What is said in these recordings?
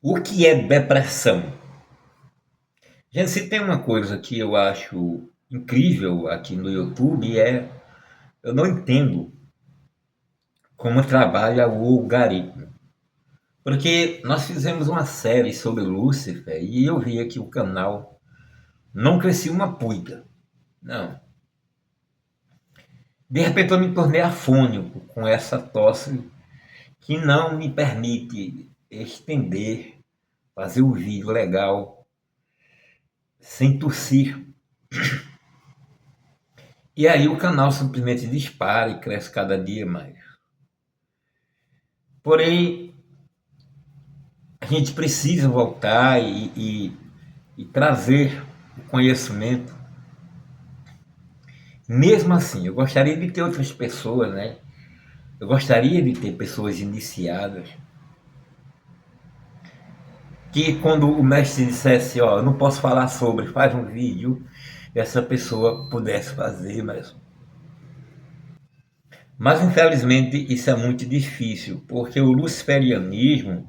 O que é depressão? Gente, se tem uma coisa que eu acho incrível aqui no YouTube eu não entendo como trabalha o algoritmo. Porque nós fizemos uma série sobre Lúcifer e eu via que o canal não crescia uma pulga. Não. De repente eu me tornei afônico com essa tosse que não me permite estender, fazer um vídeo legal sem tossir. E aí o canal simplesmente dispara e cresce cada dia mais. Porém, a gente precisa voltar e trazer o conhecimento. Mesmo assim, eu gostaria de ter outras pessoas, né? Eu gostaria de ter pessoas iniciadas que quando o mestre dissesse, ó, eu não posso falar sobre, faz um vídeo, essa pessoa pudesse fazer, mas infelizmente isso é muito difícil, porque o luciferianismo,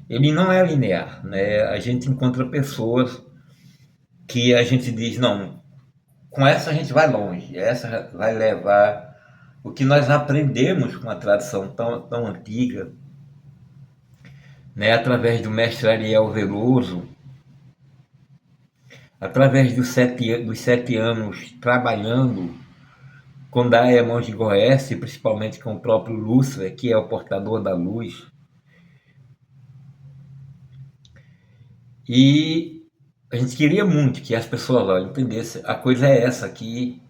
ele não é linear, né? A gente encontra pessoas que a gente diz, não, com essa a gente vai longe, essa vai levar o que nós aprendemos com a tradição tão antiga, né, através do mestre Ariel Veloso, através dos 7 anos trabalhando com Diamond de Goethe, principalmente com o próprio Lúcifer, que é o portador da luz. E a gente queria muito que as pessoas lá entendessem, a coisa é essa, que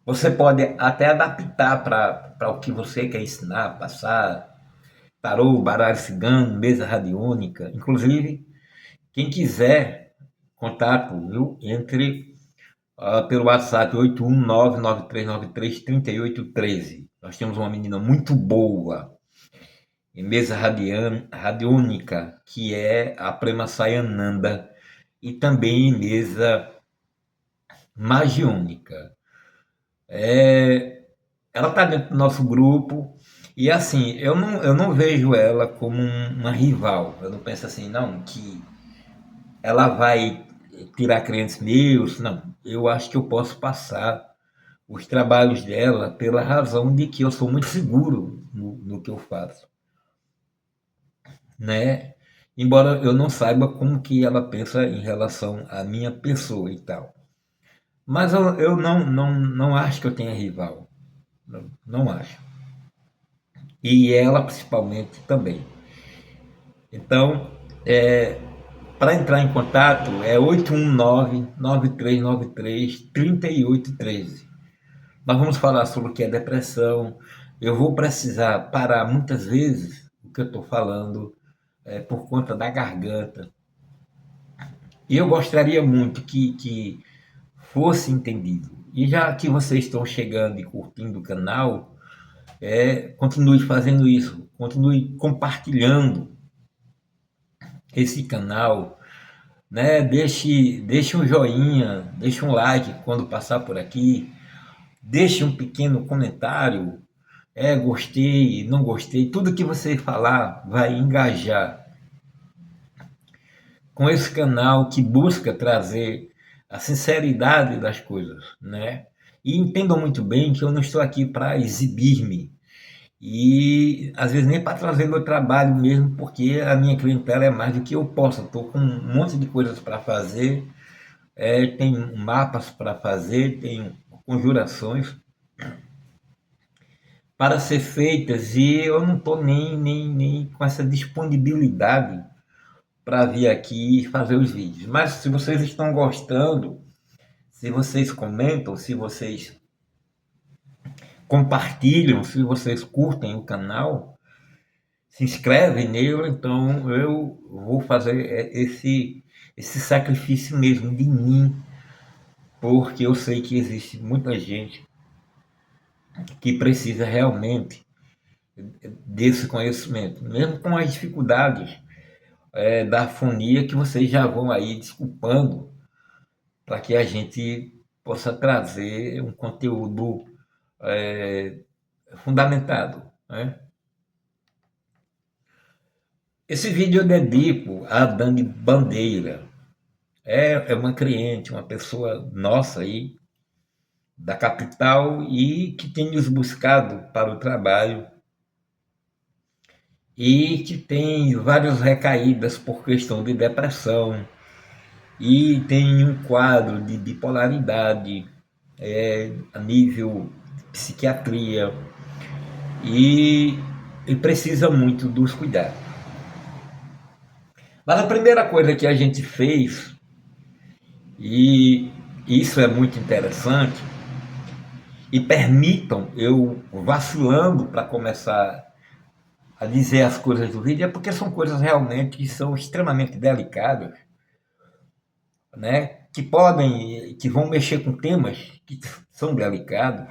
você pode até adaptar para o que você quer ensinar, passar, tarô, baralho cigano, mesa radiônica. Inclusive, quem quiser contato, viu? Entre pelo WhatsApp 81993933813. Nós temos uma menina muito boa em mesa radiônica, que é a Prema Sayananda, e também em mesa magiônica. Ela está dentro do nosso grupo e assim, eu não vejo ela como uma rival. Eu não penso assim, não, que ela vai tirar clientes meus. Não, eu acho que eu posso passar os trabalhos dela pela razão de que eu sou muito seguro no que eu faço, né? Embora eu não saiba como que ela pensa em relação à minha pessoa e tal. Mas eu não acho que eu tenha rival. Não acho. E ela principalmente também. Então, para entrar em contato é 819-9393-3813. Nós vamos falar sobre o que é depressão. Eu vou precisar parar muitas vezes o que eu estou falando por conta da garganta. E eu gostaria muito que fosse entendido. E já que vocês estão chegando e curtindo o canal, continue fazendo isso, continue compartilhando esse canal, né? Deixe um joinha, deixe um like quando passar por aqui, deixe um pequeno comentário, gostei, não gostei, tudo que você falar vai engajar com esse canal que busca trazer a sinceridade das coisas, né? E entendam muito bem que eu não estou aqui para exibir-me e às vezes nem para trazer meu trabalho mesmo, porque a minha clientela é mais do que eu posso. Estou com um monte de coisas para fazer, tem mapas para fazer, tem conjurações para ser feitas e eu não estou nem com essa disponibilidade para vir aqui e fazer os vídeos. Mas se vocês estão gostando, se vocês comentam, se vocês compartilham, se vocês curtem o canal, se inscrevem nele, então eu vou fazer esse sacrifício mesmo de mim, porque eu sei que existe muita gente que precisa realmente desse conhecimento, mesmo com as dificuldades da fonia que vocês já vão aí desculpando, para que a gente possa trazer um conteúdo fundamentado, né? Esse vídeo eu dedico a Dani Bandeira. É uma cliente, uma pessoa nossa aí, da capital e que tem nos buscado para o trabalho e que tem várias recaídas por questão de depressão e tem um quadro de bipolaridade a nível de psiquiatria e, e precisa muito dos cuidados. Mas a primeira coisa que a gente fez, e isso é muito interessante, e permitam eu vacilando para começar a dizer as coisas do vídeo, é porque são coisas realmente que são extremamente delicadas, né? Que vão mexer com temas que são delicados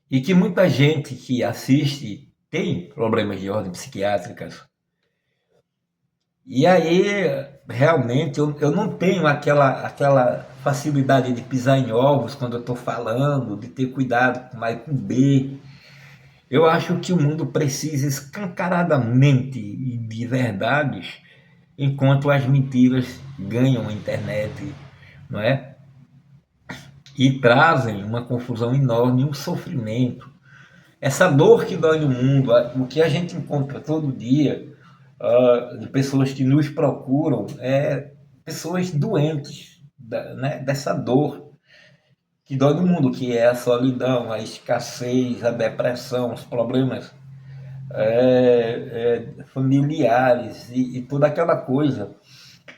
e que muita gente que assiste tem problemas de ordem psiquiátricas. E aí, realmente, eu não tenho aquela facilidade de pisar em ovos quando eu estou falando, de ter cuidado com mais com B. Eu acho que o mundo precisa escancaradamente e de verdades, enquanto as mentiras ganham a internet, não é? E trazem uma confusão enorme, um sofrimento. Essa dor que dói no mundo, o que a gente encontra todo dia, de pessoas que nos procuram, é pessoas doentes né, dessa dor que dói no mundo, que é a solidão, a escassez, a depressão, os problemas familiares e toda aquela coisa.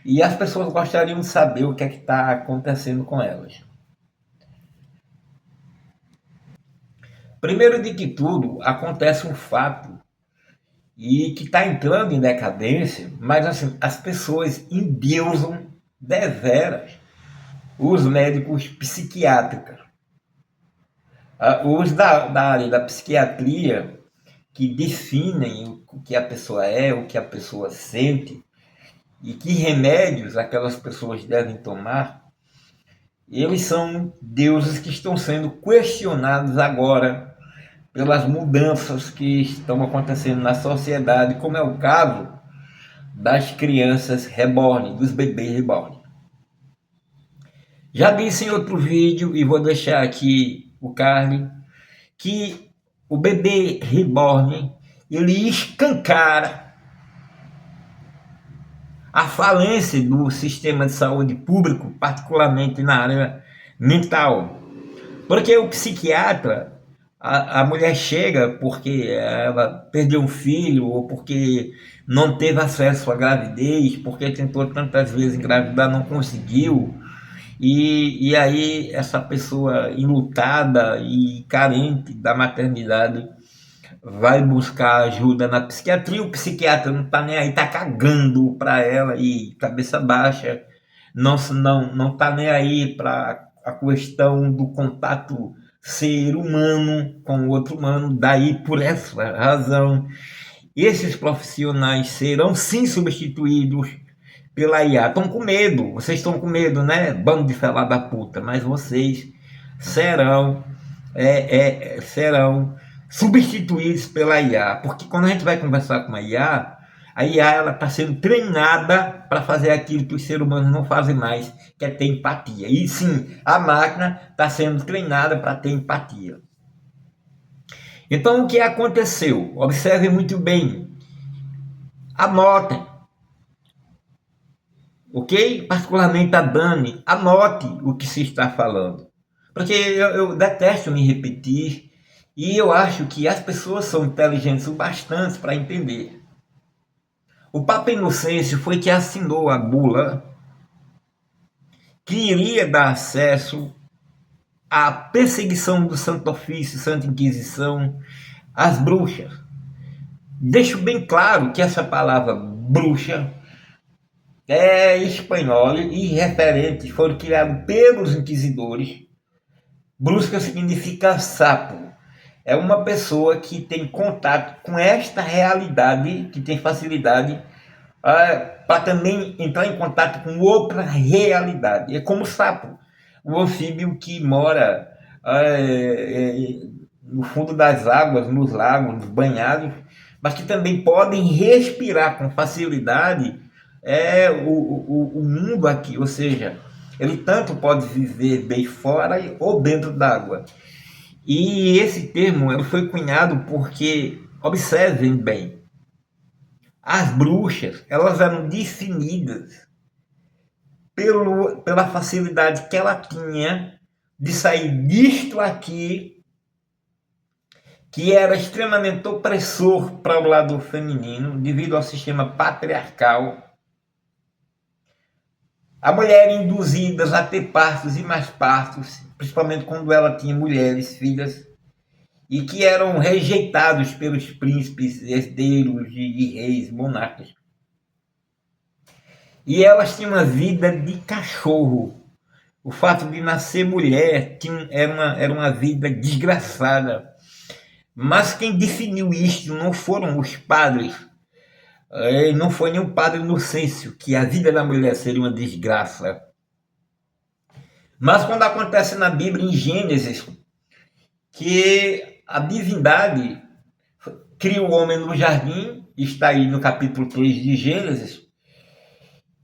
E as pessoas gostariam de saber o que é que está acontecendo com elas. Primeiro de que tudo, acontece um fato e que está entrando em decadência, mas assim, as pessoas endeusam deveras os médicos psiquiátricos. Os da área da psiquiatria, que definem o que a pessoa é, o que a pessoa sente e que remédios aquelas pessoas devem tomar, eles são deuses que estão sendo questionados agora pelas mudanças que estão acontecendo na sociedade, como é o caso das crianças reborn, dos bebês reborn. Já disse em outro vídeo, e vou deixar aqui o card, que o bebê reborn, ele escancara a falência do sistema de saúde público, particularmente na área mental. Porque o psiquiatra, a mulher chega porque ela perdeu um filho, ou porque não teve acesso à gravidez, porque tentou tantas vezes engravidar, não conseguiu, e aí essa pessoa enlutada e carente da maternidade vai buscar ajuda na psiquiatria, o psiquiatra não está nem aí, está cagando para ela e cabeça baixa, não tá nem aí para a questão do contato ser humano com o outro humano. Daí, por essa razão, esses profissionais serão sim substituídos pela IA. Estão com medo, vocês estão com medo, né? Bando de falar da puta, mas vocês serão, serão substituídos pela IA, porque quando a gente vai conversar com a IA ela está sendo treinada para fazer aquilo que os seres humanos não fazem mais, que é ter empatia. E sim, a máquina está sendo treinada para ter empatia. Então, o que aconteceu? Observe muito bem. Anotem. Ok? Particularmente a Dani, anote o que se está falando. Porque eu detesto me repetir e eu acho que as pessoas são inteligentes o bastante para entender. O Papa Inocêncio foi que assinou a bula que iria dar acesso à perseguição do Santo Ofício, Santa Inquisição, às bruxas. Deixo bem claro que essa palavra bruxa é espanhola e referentes foram criados pelos inquisidores. Bruxa significa sapo. É uma pessoa que tem contato com esta realidade, que tem facilidade para também entrar em contato com outra realidade. É como o sapo, o anfíbio que mora no fundo das águas, nos lagos, nos banhados, mas que também podem respirar com facilidade o mundo aqui, ou seja, ele tanto pode viver bem fora ou dentro d'água. E esse termo ele foi cunhado porque, observem bem, as bruxas elas eram definidas pela facilidade que ela tinha de sair disto aqui, que era extremamente opressor para o lado feminino, devido ao sistema patriarcal. A mulher era induzida a ter partos e mais partos, principalmente quando ela tinha mulheres, filhas, e que eram rejeitados pelos príncipes, herdeiros de reis, monarcas. E elas tinham uma vida de cachorro. O fato de nascer mulher era uma vida desgraçada. Mas quem definiu isso não foram os padres. Não foi nem o padre Inocêncio, que a vida da mulher seria uma desgraça. Mas quando acontece na Bíblia, em Gênesis, que a divindade cria o homem no jardim, está aí no capítulo 3 de Gênesis,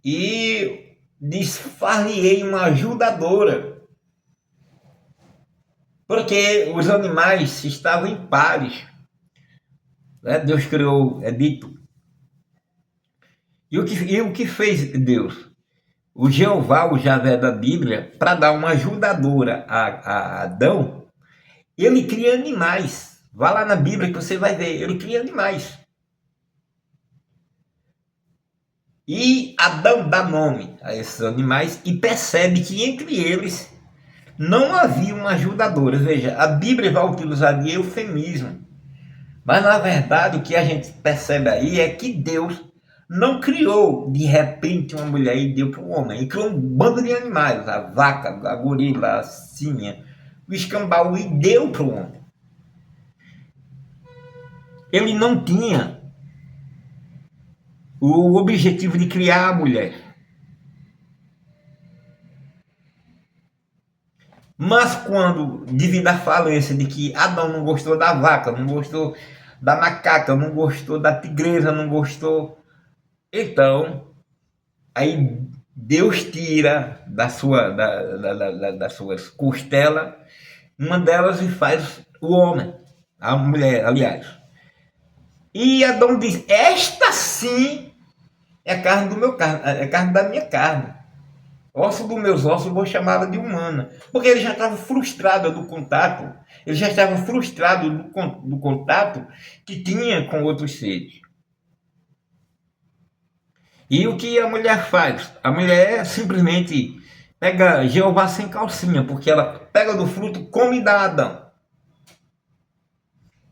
e diz: far-lhe-ei uma ajudadora. Porque os animais estavam em pares. Deus criou, é dito. E o que fez Deus? O Jeová, o Javé da Bíblia, para dar uma ajudadora a Adão, ele cria animais. Vá lá na Bíblia que você vai ver, ele cria animais. E Adão dá nome a esses animais e percebe que entre eles não havia uma ajudadora. Veja, a Bíblia vai utilizar de eufemismo. Mas na verdade o que a gente percebe aí é que Deus não criou de repente uma mulher e deu para o homem. Ele criou um bando de animais, a vaca, a gorila, a sinha, o escambau, e deu para o homem. Ele não tinha o objetivo de criar a mulher. Mas quando, devido à falência de que Adão não gostou da vaca, não gostou da macaca, não gostou da tigresa, não gostou, então aí Deus tira das suas costelas uma delas e faz o homem, a mulher, aliás. E Adão diz: esta sim é carne do meu carne, é carne da minha carne. Osso dos meus ossos, vou chamá-la de humana. Porque ele já estava frustrado do contato. Ele já estava frustrado do contato que tinha com outros seres. E o que a mulher faz? A mulher simplesmente pega Jeová sem calcinha, porque ela pega do fruto, come e dá a Adão.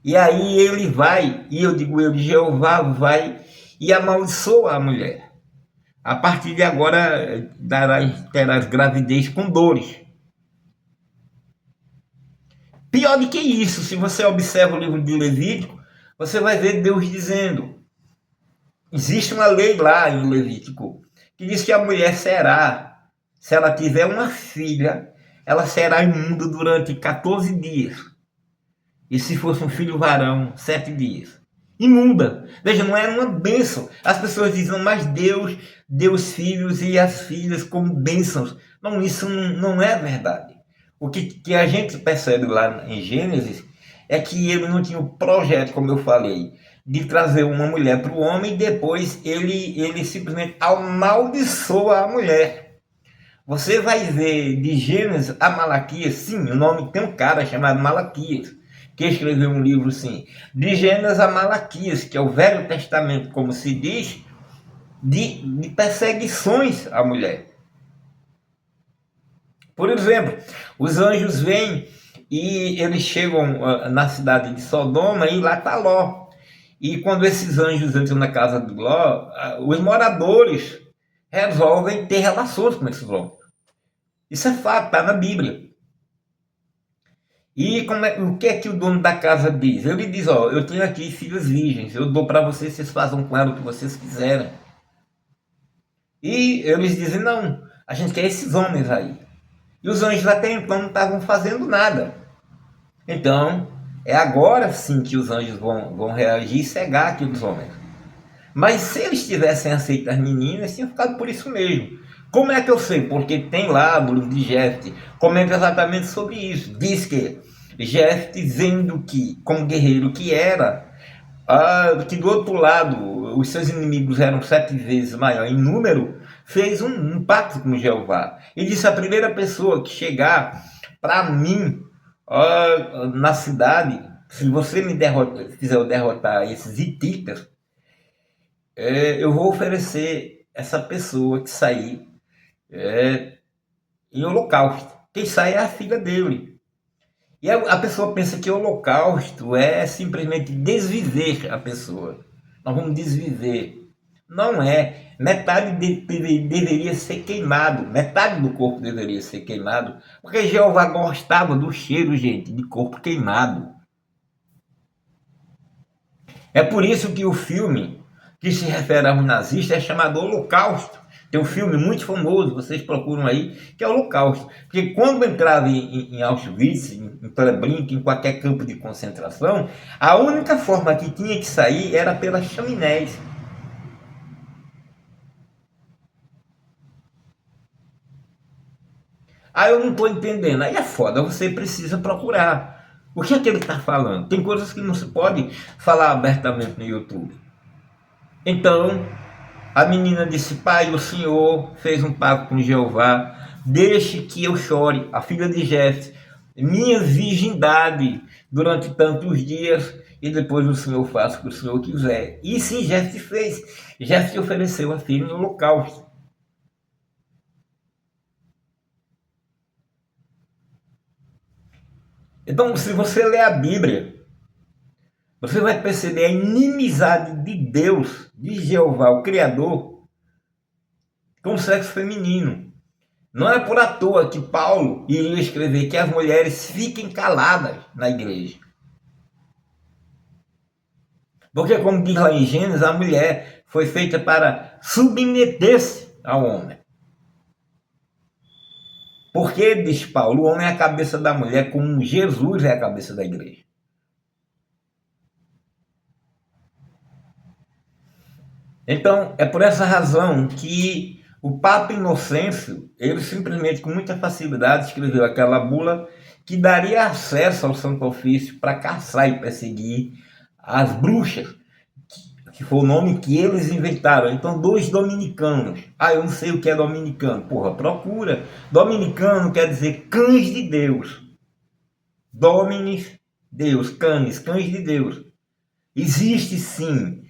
E aí ele vai, e eu digo ele, Jeová vai e amaldiçoa a mulher. A partir de agora terás gravidez com dores. Pior do que isso, se você observa o livro de Levítico, você vai ver Deus dizendo, existe uma lei lá em Levítico, que diz que a mulher será, se ela tiver uma filha, ela será imunda durante 14 dias. E se fosse um filho varão, 7 dias. Imunda. Veja, não era uma bênção. As pessoas dizem, mas Deus deu os filhos e as filhas como bênçãos. Não, isso não é verdade. O que a gente percebe lá em Gênesis é que ele não tinha o projeto, como eu falei, de trazer uma mulher para o homem e depois ele simplesmente amaldiçoa a mulher. Você vai ver de Gênesis a Malaquias, sim, o nome tem um cara chamado Malaquias, que escreveu um livro, sim, de Gênesis a Malaquias, que é o Velho Testamento, como se diz, de perseguições à mulher. Por exemplo, os anjos vêm e eles chegam na cidade de Sodoma e lá está Ló. E quando esses anjos entram na casa de Ló, os moradores resolvem ter relações com esses homens. Isso é fato, está na Bíblia. E o que é que o dono da casa diz? Ele diz, ó, eu tenho aqui filhas virgens, eu dou para vocês, vocês façam com ela o que vocês quiserem. E eles dizem, não, a gente quer esses homens aí. E os anjos até então não estavam fazendo nada. Então, É agora sim que os anjos vão reagir e cegar aqueles homens. Mas se eles tivessem aceito as meninas, tinha ficado por isso mesmo. Como é que eu sei? Porque tem lá no livro de Jefte, comenta exatamente sobre isso. Diz que Jefte, vendo que, como guerreiro que era, que do outro lado os seus inimigos eram 7 vezes maior em número, fez um pacto com Jeová. E disse: a primeira pessoa que chegar para mim na cidade, se você me fizer eu derrotar esses hititas, eu vou oferecer essa pessoa que sair em holocausto. Quem sai é a filha dele. E a pessoa pensa que o holocausto é simplesmente desviver a pessoa. Nós vamos desviver. Não é. Metade deveria ser queimado. Metade do corpo deveria ser queimado. Porque Jeová gostava do cheiro, gente, de corpo queimado. É por isso que o filme que se refere aos nazistas é chamado Holocausto. Tem um filme muito famoso, vocês procuram aí, que é o Holocausto. Porque quando entrava em Auschwitz, em Treblinka, em qualquer campo de concentração, a única forma que tinha que sair era pelas chaminés. Aí eu não estou entendendo. Aí é foda, você precisa procurar. O que é que ele está falando? Tem coisas que não se pode falar abertamente no YouTube. Então, a menina disse: pai, o senhor fez um pacto com Jeová, deixe que eu chore, a filha de Jefte, minha virgindade durante tantos dias, e depois o senhor faça o que o senhor quiser. E sim, Jefte fez. Jefte ofereceu a filha no holocausto. Então, se você ler a Bíblia, você vai perceber a inimizade de Deus, de Jeová, o Criador, com o sexo feminino. Não é por à toa que Paulo iria escrever que as mulheres fiquem caladas na igreja. Porque, como diz lá em Gênesis, a mulher foi feita para submeter-se ao homem. Porque, diz Paulo, o homem é a cabeça da mulher, como Jesus é a cabeça da igreja. Então, é por essa razão que o Papa Inocêncio, ele simplesmente, com muita facilidade, escreveu aquela bula que daria acesso ao Santo Ofício para caçar e perseguir as bruxas, que foi o nome que eles inventaram. Então, dois dominicanos. Ah, eu não sei o que é dominicano. Porra, procura. Dominicano quer dizer cães de Deus. Dominis, Deus. Canis, cães de Deus. Existe sim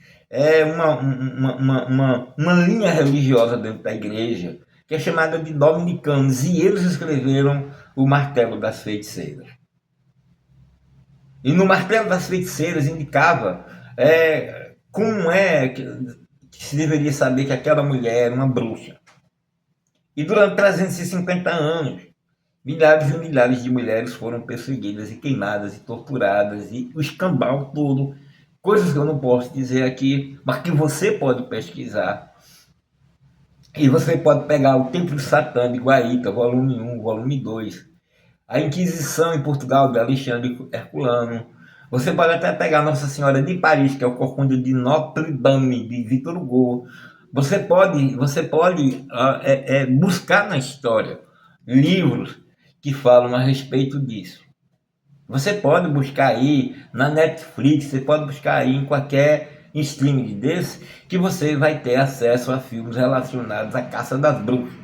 uma linha religiosa dentro da igreja que é chamada de dominicanos. E eles escreveram o Martelo das Feiticeiras. E no Martelo das Feiticeiras indicava como é que se deveria saber que aquela mulher era uma bruxa. E durante 350 anos, milhares e milhares de mulheres foram perseguidas e queimadas e torturadas, e o escambau todo, coisas que eu não posso dizer aqui, mas que você pode pesquisar. E você pode pegar o Templo de Satã de Guaíta, volume 1, volume 2, a Inquisição em Portugal de Alexandre Herculano. Você pode até pegar Nossa Senhora de Paris, que é o Corcunda de Notre Dame, de Victor Hugo. Você pode buscar na história livros que falam a respeito disso. Você pode buscar aí na Netflix, você pode buscar aí em qualquer streaming desse, que você vai ter acesso a filmes relacionados à caça das bruxas.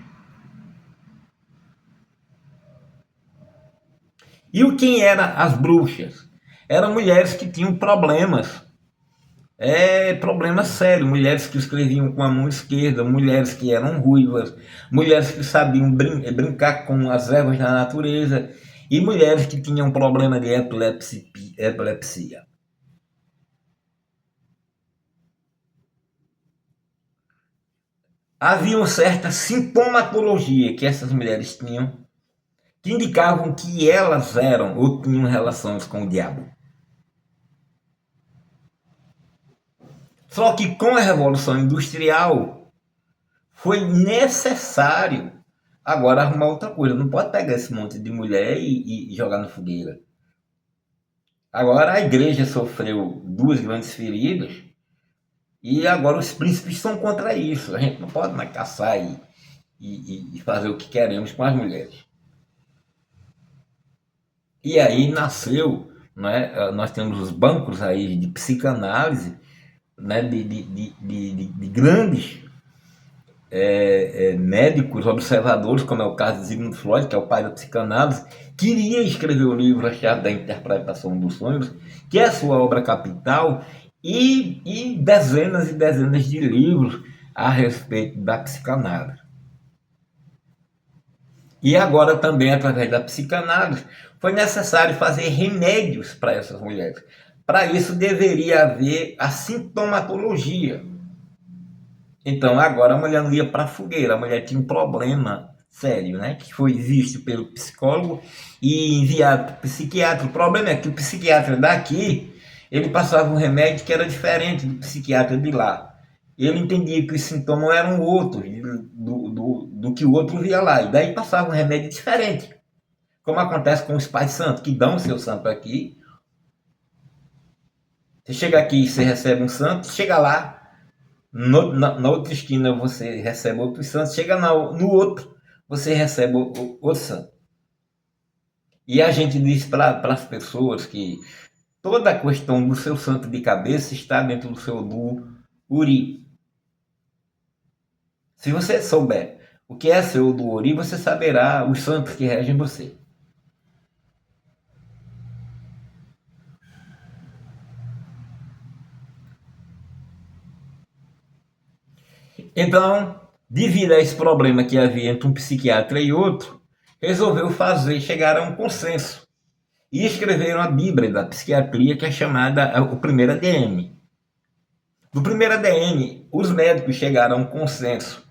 E quem eram as bruxas? Eram mulheres que tinham problemas sérios, mulheres que escreviam com a mão esquerda, mulheres que eram ruivas, mulheres que sabiam brincar com as ervas da natureza e mulheres que tinham problema de epilepsia. Havia uma certa sintomatologia que essas mulheres tinham, que indicavam que elas eram ou tinham relações com o diabo. Só que com a Revolução Industrial foi necessário agora arrumar outra coisa. Não pode pegar esse monte de mulher e jogar na fogueira. Agora a igreja sofreu duas grandes feridas e agora os príncipes são contra isso. A gente não pode mais caçar e fazer o que queremos com as mulheres. E aí nasceu, né, nós temos os bancos aí de psicanálise, né, de grandes médicos observadores, como é o caso de Sigmund Freud, que é o pai da psicanálise, queria escrever o livro A Chave da Interpretação dos Sonhos, que é a sua obra capital, e dezenas e dezenas de livros a respeito da psicanálise. E agora também, através da psicanálise, foi necessário fazer remédios para essas mulheres. Para isso deveria haver a sintomatologia. Então agora a mulher não ia para a fogueira, a mulher tinha um problema sério, né? Que foi visto pelo psicólogo e enviado para o psiquiatra. O problema é que o psiquiatra daqui, ele passava um remédio que era diferente do psiquiatra de lá. Ele entendia que os sintomas eram outros do que o outro via lá. E daí passava um remédio diferente. Como acontece com os pais santos, que dão o seu santo aqui. Você chega aqui e você recebe um santo, chega lá, na outra esquina você recebe outro santo, chega no outro, você recebe outro santo. E a gente diz para as pessoas que toda a questão do seu santo de cabeça está dentro do seu do uri. Se você souber o que é seu do uri, você saberá os santos que regem você. Então, devido a esse problema que havia entre um psiquiatra e outro, resolveu chegar a um consenso e escreveram a Bíblia da psiquiatria, que é chamada o primeiro ADM. Do primeiro ADM, os médicos chegaram a um consenso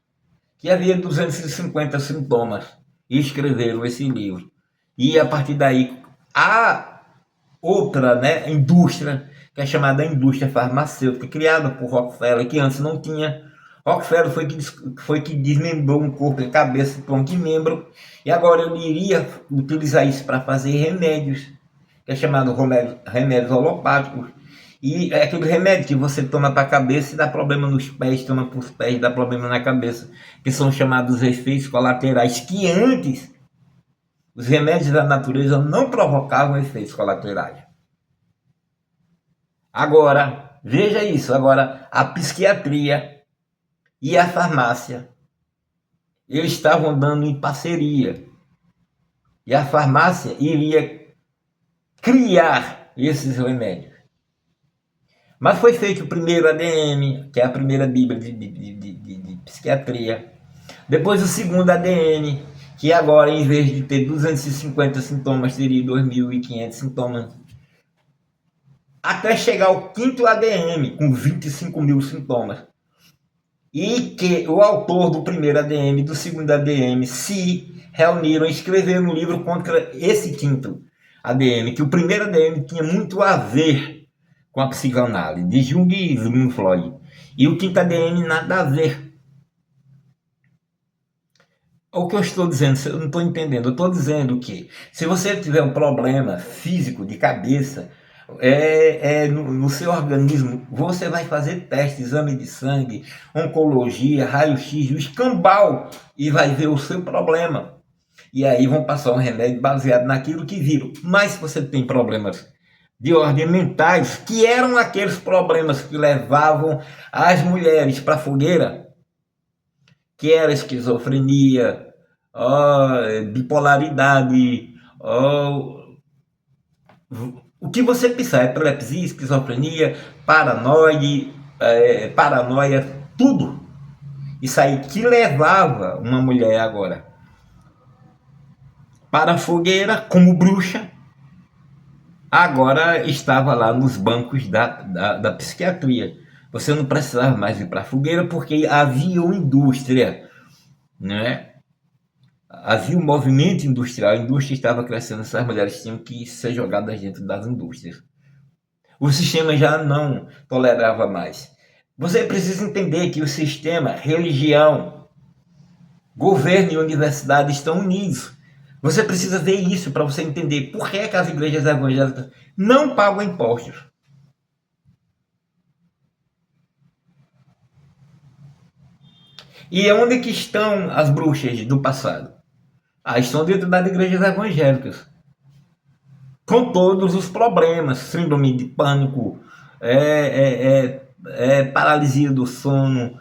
que havia 250 sintomas e escreveram esse livro. E a partir daí, a outra, né, indústria, que é chamada indústria farmacêutica, criada por Rockefeller, que antes não tinha. Rockefeller foi que desmembrou um corpo em cabeça, tronco e membro, e agora ele iria utilizar isso para fazer remédios, que é chamado remédios holopáticos. E é aquele remédio que você toma para a cabeça e dá problema nos pés, toma para os pés, dá problema na cabeça, que são chamados efeitos colaterais, que antes os remédios da natureza não provocavam efeitos colaterais. Agora, veja isso, agora a psiquiatria e a farmácia, eles estavam dando em parceria. E a farmácia iria criar esses remédios. Mas foi feito o primeiro ADM, que é a primeira Bíblia de psiquiatria. Depois o segundo ADM, que agora, em vez de ter 250 sintomas, teria 2.500 sintomas. Até chegar ao quinto ADM, com 25 mil sintomas. E que o autor do primeiro ADM e do segundo ADM se reuniram e escreveram um livro contra esse quinto ADM, que o primeiro ADM tinha muito a ver com a psicanálise, de Jung e Sigmund Freud. E o quinto ADM nada a ver. O que eu estou dizendo, eu não estou entendendo. Eu estou dizendo que se você tiver um problema físico de cabeça, no seu organismo, você vai fazer teste, exame de sangue, oncologia, raio-x, o escambau, e vai ver o seu problema. E aí vão passar um remédio baseado naquilo que viram. Mas se você tem problemas de ordem mentais, que eram aqueles problemas que levavam as mulheres para a fogueira, que era esquizofrenia, bipolaridade, o que você pensar, epilepsia, esquizofrenia, paranoia, tudo. Isso aí que levava uma mulher agora para a fogueira como bruxa, agora estava lá nos bancos da psiquiatria. Você não precisava mais ir para a fogueira porque havia uma indústria, né? Havia um movimento industrial, a indústria estava crescendo, essas mulheres tinham que ser jogadas dentro das indústrias. O sistema já não tolerava mais. Você precisa entender que o sistema, religião, governo e universidade estão unidos Você precisa ver isso para você entender por que, que as igrejas evangélicas não pagam impostos. E onde que estão as bruxas do passado? Ah, estão dentro das igrejas evangélicas. Com todos os problemas, síndrome de pânico, paralisia do sono,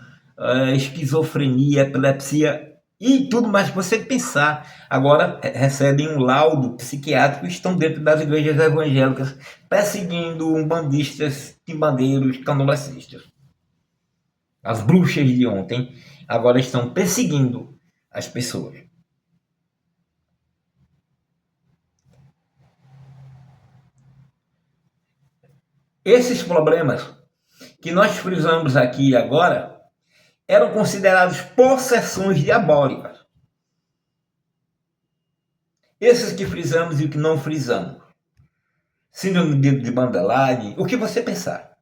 esquizofrenia, epilepsia e tudo mais que você pensar. Agora recebem um laudo psiquiátrico e estão dentro das igrejas evangélicas perseguindo umbandistas, quimbandeiros, candomblecistas. As bruxas de ontem agora estão perseguindo as pessoas. Esses problemas que nós frisamos aqui agora eram considerados possessões diabólicas. Esses que frisamos e o que não frisamos. Síndrome de Bandelag, o que você pensar.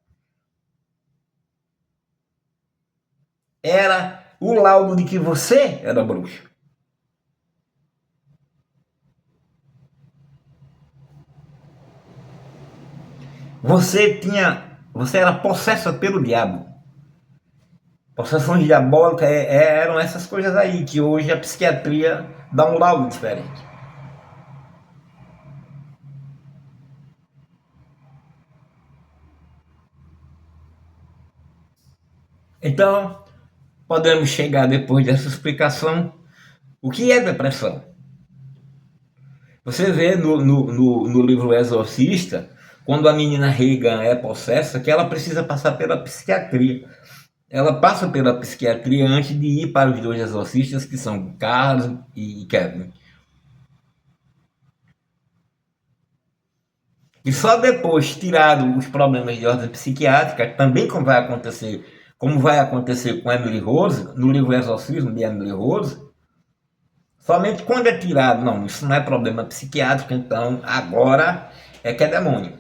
Era o laudo de que você era bruxo. Você era possessa pelo diabo. Possessões diabólicas eram essas coisas aí, que hoje a psiquiatria dá um laudo diferente. Então, podemos chegar depois dessa explicação, o que é depressão? Você vê no livro Exorcista, quando a menina Regan é possessa, que ela precisa passar pela psiquiatria. Ela passa pela psiquiatria antes de ir para os dois exorcistas, que são Carlos e Kevin. E só depois, tirado os problemas de ordem psiquiátrica, também como vai acontecer com Emily Rose, no livro Exorcismo de Emily Rose, somente quando é tirado, não, isso não é problema psiquiátrico, então agora é que é demônio.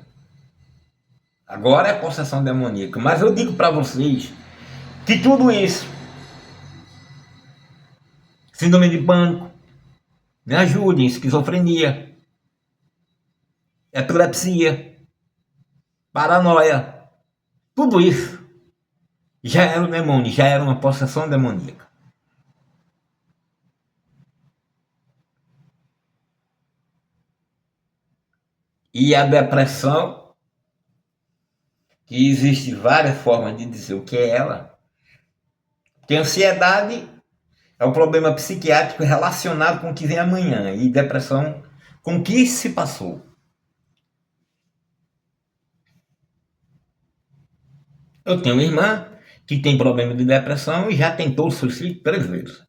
Agora é possessão demoníaca. Mas eu digo para vocês que tudo isso, síndrome de pânico, me ajudem, esquizofrenia, epilepsia, paranoia, tudo isso já era um demônio, já era uma possessão demoníaca. E a depressão, que existe várias formas de dizer o que é ela, que ansiedade é o problema psiquiátrico relacionado com o que vem amanhã, e depressão com o que se passou. Eu tenho uma irmã que tem problema de depressão e já tentou suicídio 3 vezes.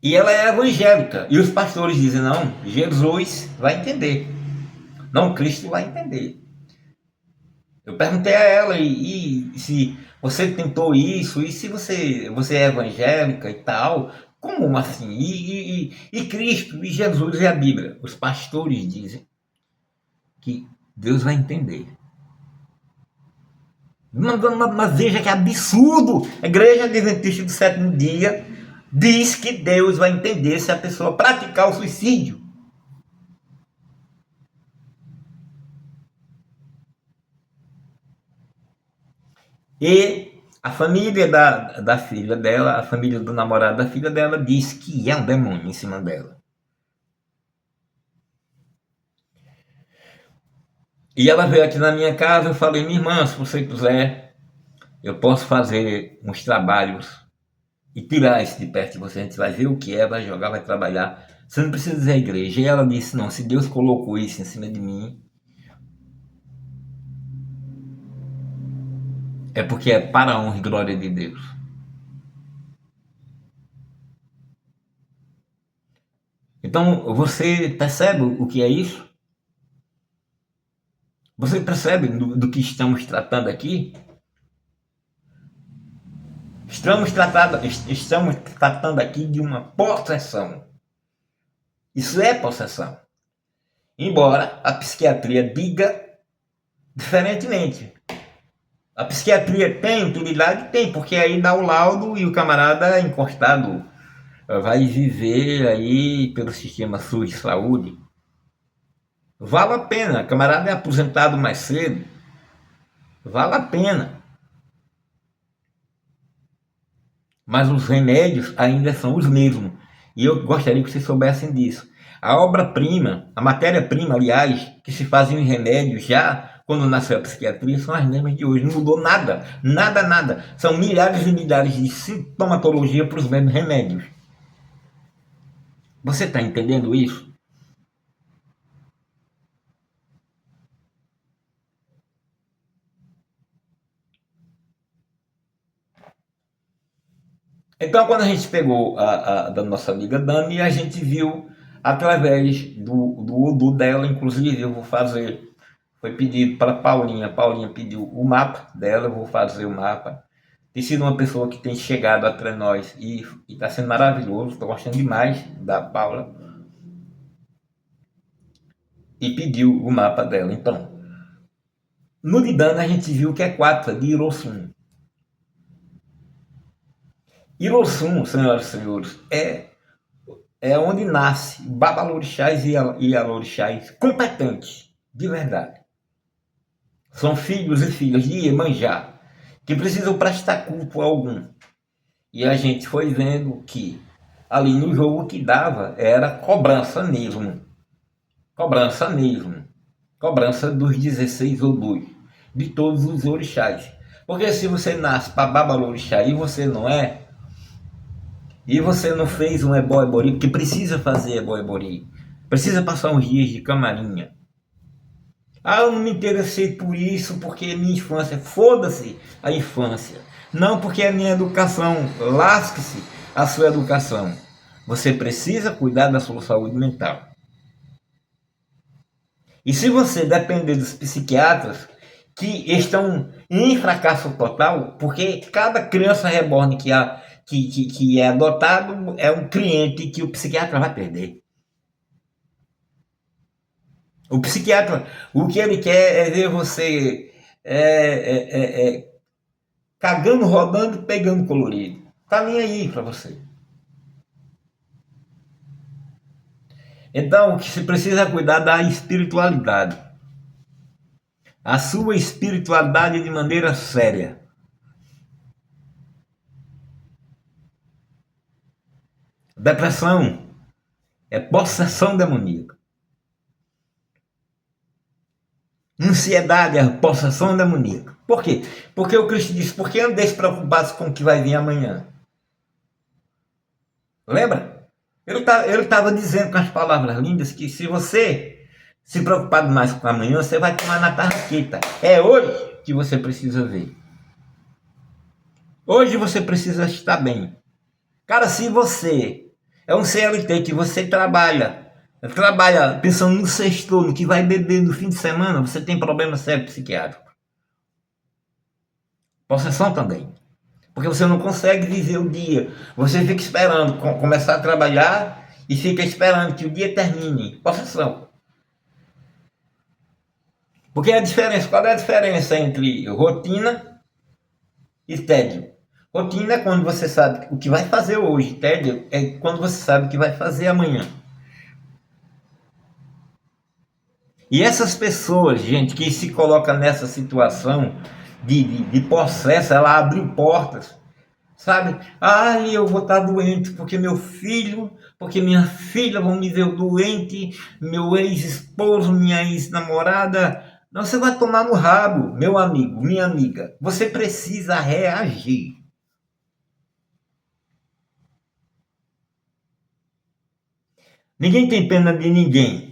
E ela é evangélica. E os pastores dizem, não, Jesus vai entender. Não, Cristo vai entender. Eu perguntei a ela, e se você tentou isso, e se você é evangélica e tal, como assim? E Cristo, e Jesus e a Bíblia? Os pastores dizem que Deus vai entender. Mas veja que absurdo! A Igreja Adventista do Sétimo Dia diz que Deus vai entender se a pessoa praticar o suicídio. E a família da filha dela, a família do namorado da filha dela, diz que é um demônio em cima dela. E ela veio aqui na minha casa, eu falei, minha irmã, se você quiser, eu posso fazer uns trabalhos e tirar isso de perto de você, a gente vai ver o que é, vai jogar, vai trabalhar. Você não precisa dizer a igreja. E ela disse, não, se Deus colocou isso em cima de mim, é porque é para a honra e glória de Deus. Então, você percebe o que é isso? Você percebe do que estamos tratando aqui? Estamos tratando aqui de uma possessão. Isso é possessão. Embora a psiquiatria diga diferentemente. A psiquiatria tem utilidade? Tem, porque aí dá o laudo e o camarada é encostado vai viver aí pelo sistema SUS de saúde, vale a pena. Camarada é aposentado mais cedo, vale a pena. Mas os remédios ainda são os mesmos. E eu gostaria que vocês soubessem disso. A obra-prima, a matéria-prima, aliás, que se fazem em remédios já quando nasceu a psiquiatria, são as mesmas de hoje. Não mudou nada, nada, nada. São milhares e milhares de sintomatologia para os mesmos remédios. Você está entendendo isso? Então, quando a gente pegou da nossa amiga Dani, a gente viu através do dela, inclusive eu vou fazer, foi pedido para Paulinha pediu o mapa dela, eu vou fazer o mapa. Tem sido uma pessoa que tem chegado até nós e está sendo maravilhoso, estou gostando demais da Paula. E pediu o mapa dela. Então, no de Dani a gente viu que é 4, de Hirossum. Hirossum, senhoras e senhores, é onde nasce babalorixás e alorixás competentes, de verdade. São filhos e filhas de Iemanjá, que precisam prestar culto a algum. E a gente foi vendo que ali no jogo que dava era cobrança mesmo. Cobrança mesmo. Cobrança dos 16 Odus, de todos os orixás. Porque se você nasce para babalorixá e você não é, e você não fez um ebó-ebori, porque precisa fazer ebó-ebori, precisa passar uns dias de camarinha. Ah, eu não me interessei por isso porque é minha infância. Foda-se a infância. Não porque é minha educação. Lasque-se a sua educação. Você precisa cuidar da sua saúde mental. E se você depender dos psiquiatras que estão em fracasso total, porque cada criança reborn que é adotado é um cliente que o psiquiatra vai perder. O psiquiatra, o que ele quer é ver você cagando, rodando, pegando colorido. Tá nem aí para você. Então, o que se precisa é cuidar da espiritualidade. A sua espiritualidade de maneira séria. Depressão é possessão demoníaca. Ansiedade é possessão demoníaca. Por quê? Porque o Cristo disse, por que andeis preocupados com o que vai vir amanhã? Lembra? Ele estava dizendo com as palavras lindas que se você se preocupar demais com amanhã, você vai tomar na tarraqueta. É hoje que você precisa ver. Hoje você precisa estar bem. Cara, se você é um CLT que você trabalha pensando no sexto, no que vai beber no fim de semana, você tem problema sério psiquiátrico. Possessão também. Porque você não consegue viver o dia. Você fica esperando começar a trabalhar e fica esperando que o dia termine. Possessão. Porque a diferença, qual é a diferença entre rotina e tédio? Rotina é quando você sabe o que vai fazer hoje. Tédio é quando você sabe o que vai fazer amanhã. E essas pessoas, gente, que se colocam nessa situação de possesso, ela abriu portas, sabe? Ai, eu vou estar doente porque meu filho, porque minha filha vão me ver doente, meu ex-esposo, minha ex-namorada. Não, você vai tomar no rabo, meu amigo, minha amiga. Você precisa reagir. Ninguém tem pena de ninguém.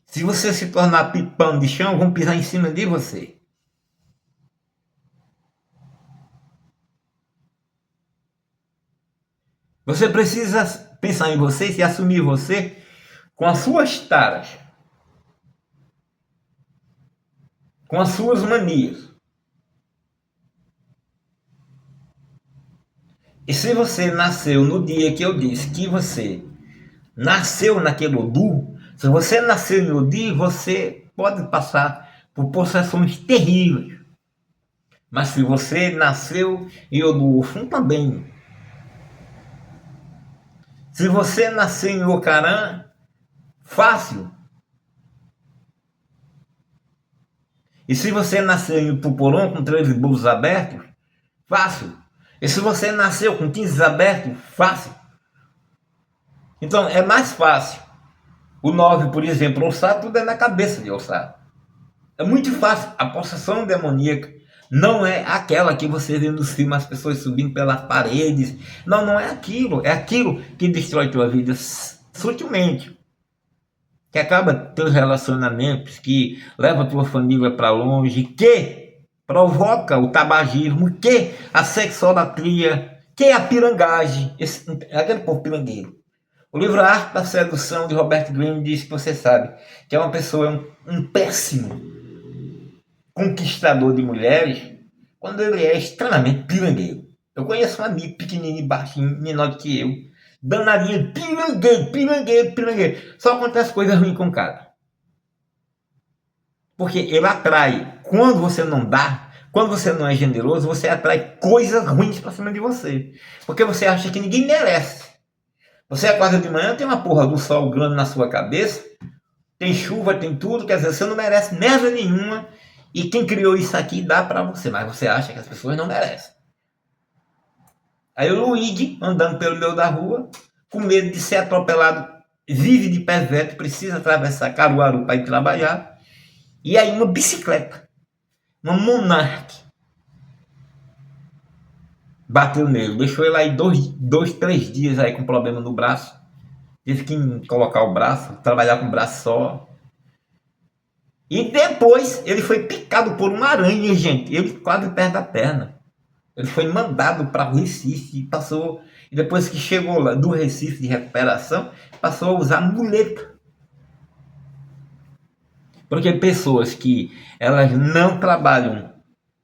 Se você se tornar pipão de chão, vão pisar em cima de você. Você precisa pensar em você e assumir você com as suas taras, com as suas manias. E se você nasceu no dia que eu disse que você nasceu naquele Odu, se você nasceu no Odu, você pode passar por possessões terríveis. Mas se você nasceu em Odu Ofum também, Se você nasceu em Ocarã, fácil. E se você nasceu em Tuporão com 13 bulbos abertos, fácil. E se você nasceu com 15 abertos, fácil. Então é mais fácil. O 9, por exemplo, Ossá, tudo é na cabeça de Ossá. É muito fácil. A possessão demoníaca não é aquela que você vê nos filmes, as pessoas subindo pelas paredes. Não, não é aquilo. É aquilo que destrói tua vida sutilmente. Que acaba teus relacionamentos, que leva tua família para longe, que provoca o tabagismo, que a sexolatria, que a pirangagem, aquele povo pirangueiro. O livro A Arte da Sedução, de Robert Greene, diz que você sabe que é uma pessoa, um péssimo conquistador de mulheres, quando ele é extremamente pirangueiro. Eu conheço um amigo pequenininho, baixinho, menor do que eu, danadinho, pirangueiro. Só acontece coisas ruins com o cara. Porque ele atrai. Quando você não dá, quando você não é generoso, você atrai coisas ruins pra cima de você. Porque você acha que ninguém merece. Você acorda de manhã, tem uma porra do sol grande na sua cabeça, tem chuva, tem tudo, quer dizer, você não merece merda nenhuma, e quem criou isso aqui dá pra você, mas você acha que as pessoas não merecem. Aí o Luigi, andando pelo meio da rua, com medo de ser atropelado, vive de pé precisa atravessar Caruaru para ir trabalhar, e aí uma bicicleta, uma Monarch, bateu nele, deixou ele aí 3 dias aí com problema no braço, teve que colocar o braço, trabalhar com o braço só. E depois ele foi picado por uma aranha, gente. Ele quase perde a perna. Ele foi mandado para o Recife e passou. E depois que chegou lá do Recife de recuperação, passou a usar muleta. Porque pessoas que elas não trabalham,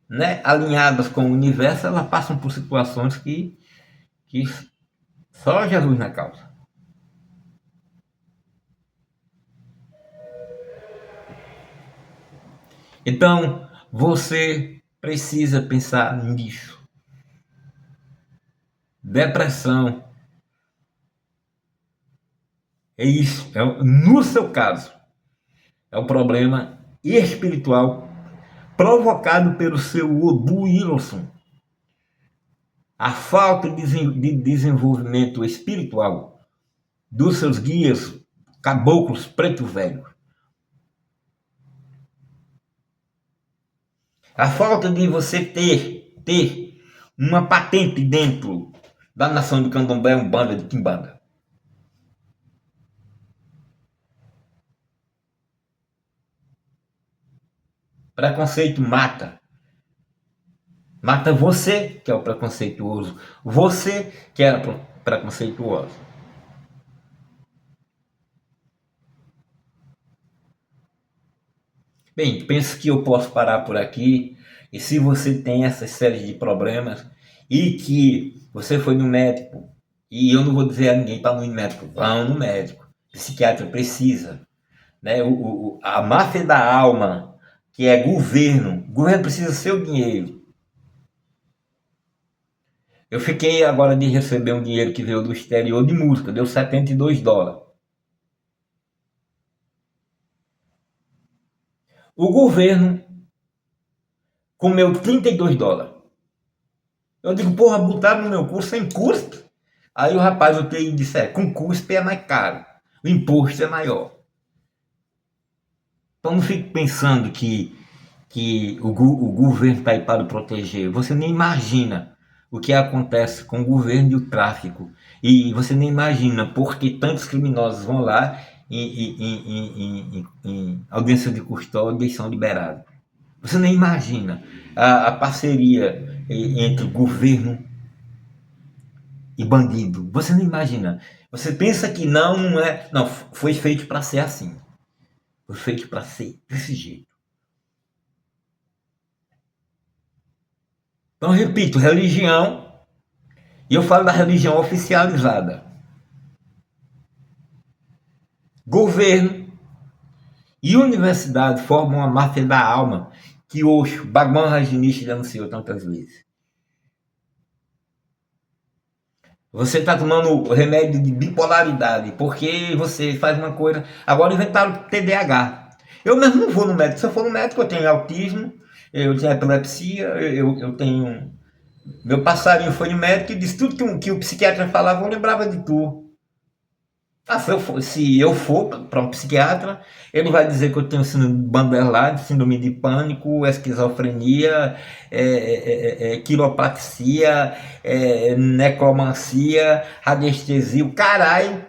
né, alinhadas com o universo, elas passam por situações que só Jesus na causa. Então, você precisa pensar nisso. Depressão é isso, no seu caso, é um problema espiritual provocado pelo seu Odu Wilson. A falta de desenvolvimento espiritual dos seus guias caboclos preto velho. A falta de você ter uma patente dentro da nação de Candomblé, Umbanda, de Quimbanda. Preconceito mata. Mata você, que é o preconceituoso. Você, que é preconceituoso. Bem, penso que eu posso parar por aqui. E se você tem essa série de problemas e que você foi no médico, e eu não vou dizer a ninguém para não ir no médico, vão no médico. O psiquiatra precisa. Né? A máfia da alma, que é governo. O governo precisa do seu dinheiro. Eu fiquei agora de receber um dinheiro que veio do exterior de música, deu $72. O governo comeu $32. Eu digo, porra, botaram no meu curso sem custo. Aí o rapaz, o TI disse, com custo é mais caro, o imposto é maior. Então não fique pensando que o governo está aí para proteger. Você nem imagina o que acontece com o governo e o tráfico. E você nem imagina por que tantos criminosos vão lá em audiência de custódia e são liberados. Você nem imagina a parceria entre governo e bandido. Você nem imagina. Você pensa que não é. Não, foi feito para ser assim. Foi feito para ser desse jeito. Então, repito, religião, e eu falo da religião oficializada. Governo e universidade formam uma máfia da alma que Osho, Bhagwan Rajneesh, já anunciou tantas vezes. Você está tomando remédio de bipolaridade, porque você faz uma coisa. Agora inventaram TDAH. Eu mesmo não vou no médico. Se eu for no médico, eu tenho autismo, eu tenho epilepsia, eu tenho. Meu passarinho foi no médico e disse tudo que o psiquiatra falava, eu lembrava de tu. Ah, se eu for para um psiquiatra, ele vai dizer que eu tenho síndrome de Banderlade, síndrome de pânico, esquizofrenia, quiropraxia, necromancia, radiestesia, o caralho.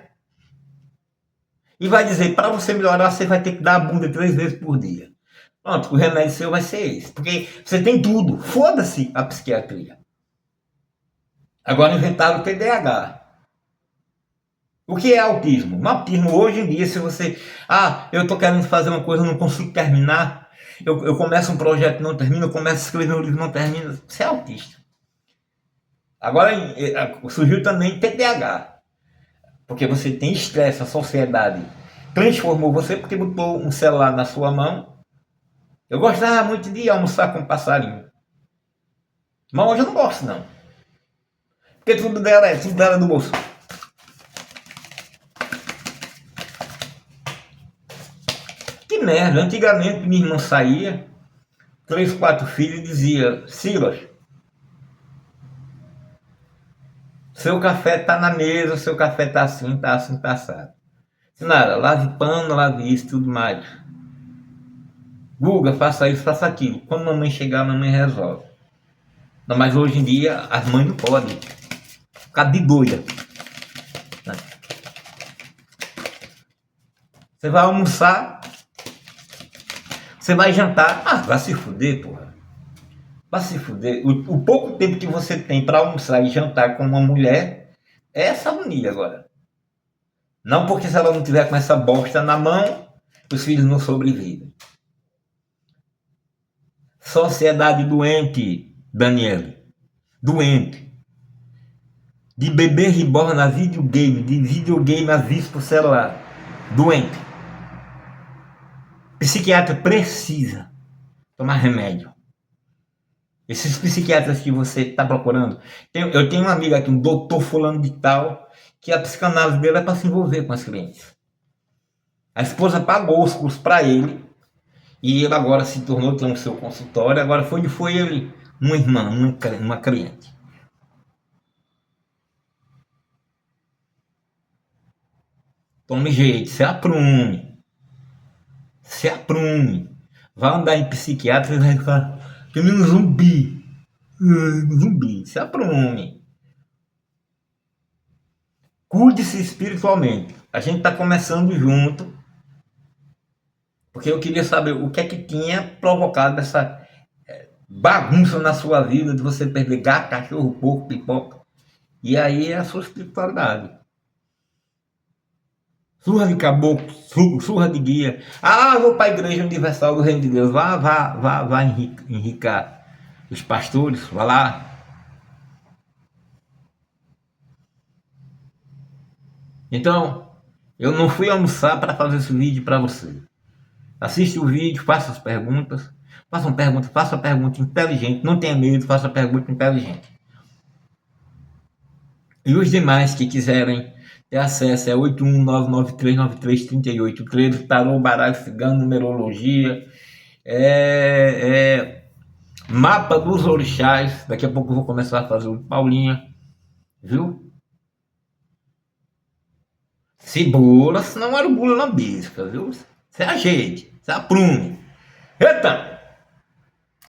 E vai dizer, para você melhorar, você vai ter que dar a bunda 3 vezes por dia. Pronto, o remédio seu vai ser esse. Porque você tem tudo. Foda-se a psiquiatria. Agora inventaram o TDAH. O que é autismo? No autismo, hoje em dia, se você. Ah, eu estou querendo fazer uma coisa, não consigo terminar. Eu começo um projeto, não termino. Eu começo a escrever um livro, não termino. Você é autista. Agora surgiu também TDAH. Porque você tem estresse, a sociedade transformou você porque botou um celular na sua mão. Eu gostava muito de almoçar com um passarinho. Mas hoje eu não gosto, não. Porque tudo dela é do bolso. Que merda, antigamente minha irmã saía, 3, 4 filhos, e dizia, Silas, seu café tá na mesa, seu café tá assim, tá assim, tá assado. Nada, lave pano, lave isso, tudo mais. Guga, faça isso, faça aquilo. Quando a mamãe chegar, a mamãe resolve. Não, mas hoje em dia as mães não podem. Ficar de doida. Você vai almoçar, você vai jantar. Ah, vai se fuder, porra. Vai se fuder. O pouco tempo que você tem para almoçar e jantar com uma mulher é essa agonia agora. Não porque se ela não tiver com essa bosta na mão, os filhos não sobrevivem. Sociedade doente, Daniele. Doente. De bebê reborn a videogame, de videogame a vício por celular. Doente. Psiquiatra precisa tomar remédio. Esses psiquiatras que você está procurando. Eu tenho um amigo aqui, um doutor fulano de tal, que a psicanálise dele é para se envolver com as clientes. A esposa pagou os cursos para ele, e ele agora se tornou, tem o seu consultório, agora foi ele, uma irmã, uma cliente. Tome jeito, se aprume. Se aprume. Vai andar em psiquiatra e vai ficar que nem um zumbi. Zumbi, se aprume. Cuide-se espiritualmente. A gente está começando junto, porque eu queria saber o que é que tinha provocado essa bagunça na sua vida de você perder gato, cachorro, porco, pipoca. E aí é a sua espiritualidade. Surra de caboclo, surra de guia. Ah, vou para a Igreja Universal do Reino de Deus. Vá enricar os pastores, vá lá. Então, eu não fui almoçar para fazer esse vídeo para você. Assiste o vídeo, faça as perguntas. Faça pergunta inteligente. Não tenha medo, faça pergunta inteligente. E os demais que quiserem ter acesso é 81993933813, tarô, baralho cigano, numerologia, mapa dos orixás. Daqui a pouco eu vou começar a fazer o Paulinha, viu? Se bula, senão era o bula na bisca, viu? Se ajeite, se aprume. Eita!